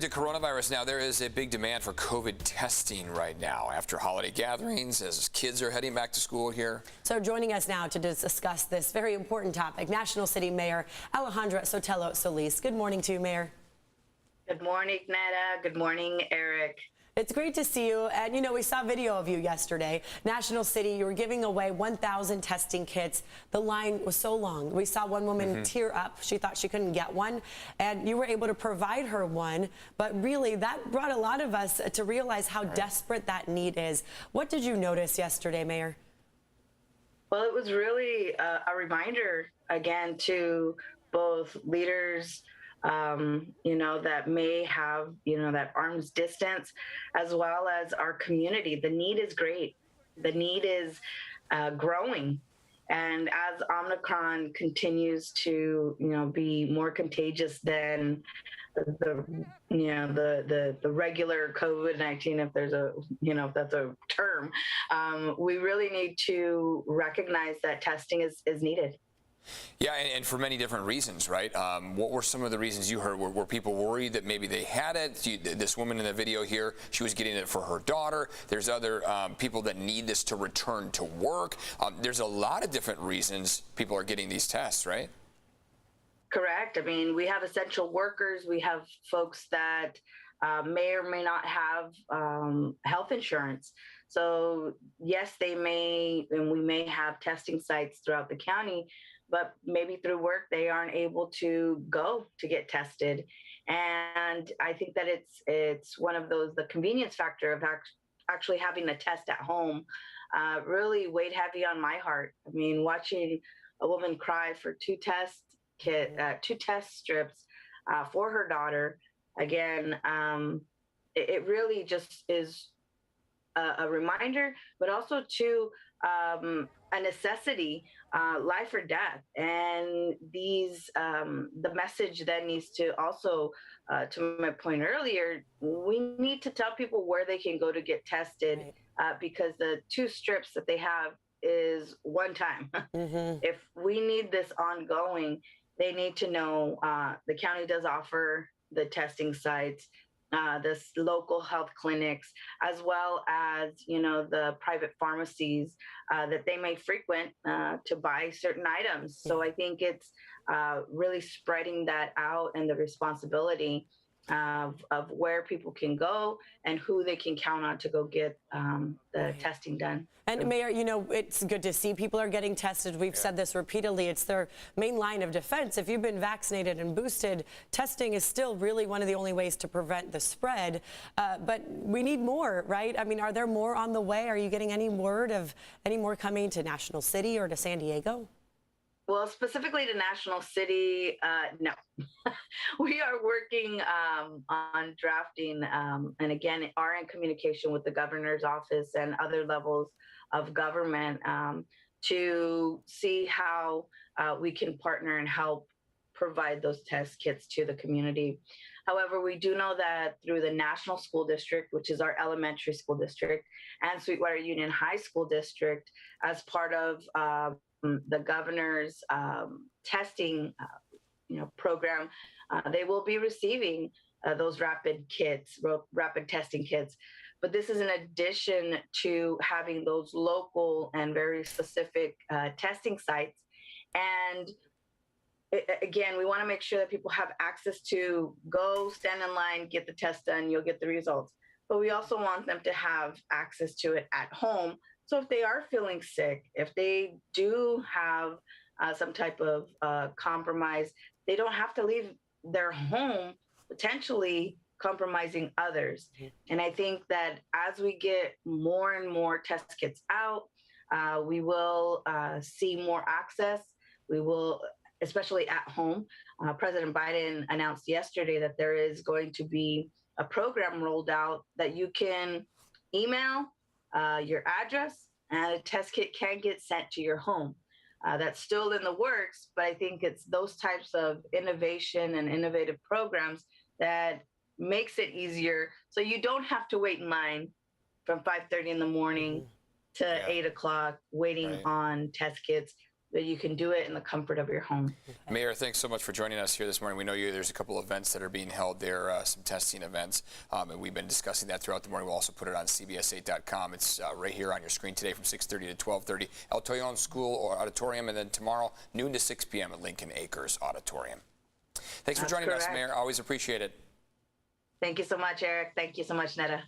To coronavirus now, there is a big demand for COVID testing right now after holiday gatherings as kids are heading back to school here. So joining us now to discuss this very important topic, National City Mayor Alejandra Sotelo-Solis. Good morning to you, Mayor. Good morning, Netta. Good morning, Eric. It's great to see you. And, you know, we saw video of you yesterday. National City, you were giving away 1,000 testing kits. The line was so long. We saw one woman tear up. She thought she couldn't get one. And you were able to provide her one. But really, that brought a lot of us to realize how desperate that need is. What did you notice yesterday, Mayor? Well, it was really a reminder, again, to both leaders, that may have, that arm's distance, as well as our community. The need is great. The need is growing. And as Omicron continues to, be more contagious than the regular COVID-19, if that's a term, we really need to recognize that testing is needed. Yeah, and for many different reasons, right? What were some of the reasons you heard? Were people worried that maybe they had it? This woman in the video here, she was getting it for her daughter. There's other people that need this to return to work. There's a lot of different reasons people are getting these tests, right? Correct. I mean, we have essential workers. We have folks that may or may not have health insurance. So yes, they may, and we may have testing sites throughout the county, but maybe through work, they aren't able to go to get tested. And I think that it's one of those, the convenience factor of actually having a test at home really weighed heavy on my heart. I mean, watching a woman cry for two test strips for her daughter, again, it really just is a reminder, but also to a necessity, life or death. And the message then needs to also, to my point earlier, we need to tell people where they can go to get tested, because the two strips that they have is one time. If we need this ongoing, they need to know the county does offer the testing sites, the local health clinics, as well as, the private pharmacies that they may frequent to buy certain items. So I think it's really spreading that out and the responsibility of where people can go and who they can count on to go get the testing done. And Mayor, it's good to see people are getting tested. We've said this repeatedly. It's their main line of defense. If you've been vaccinated and boosted, testing is still really one of the only ways to prevent the spread. But we need more, right? I mean, are there more on the way? Are you getting any word of any more coming to National City or to San Diego? Well, specifically to National City, no. We are working on drafting, and again, are in communication with the governor's office and other levels of government to see how we can partner and help provide those test kits to the community. However, we do know that through the National School District, which is our elementary school district, and Sweetwater Union High School District, as part of the governor's testing program, they will be receiving those rapid testing kits. But this is in addition to having those local and very specific testing sites. And again, we want to make sure that people have access to go stand in line, get the test done, you'll get the results. But we also want them to have access to it at home. So if they are feeling sick, if they do have some type of compromise, they don't have to leave their home, potentially compromising others. And I think that as we get more and more test kits out, we will see more access. We will, especially at home. President Biden announced yesterday that there is going to be a program rolled out that you can email your address and a test kit can get sent to your home. That's still in the works, but I think it's those types of innovation and innovative programs that makes it easier. So you don't have to wait in line from 5:30 in the morning to 8 o'clock waiting on test kits. that you can do it in the comfort of your home. Mayor, thanks so much for joining us here this morning. We know there's a couple of events that are being held there, some testing events, and we've been discussing that throughout the morning. We'll also put it on CBS8.com. It's right here on your screen today from 6:30 to 12:30, El Toyon School or Auditorium, and then tomorrow, noon to 6 p.m. at Lincoln Acres Auditorium. Thanks for joining us, Mayor. Always appreciate it. Thank you so much, Eric. Thank you so much, Netta.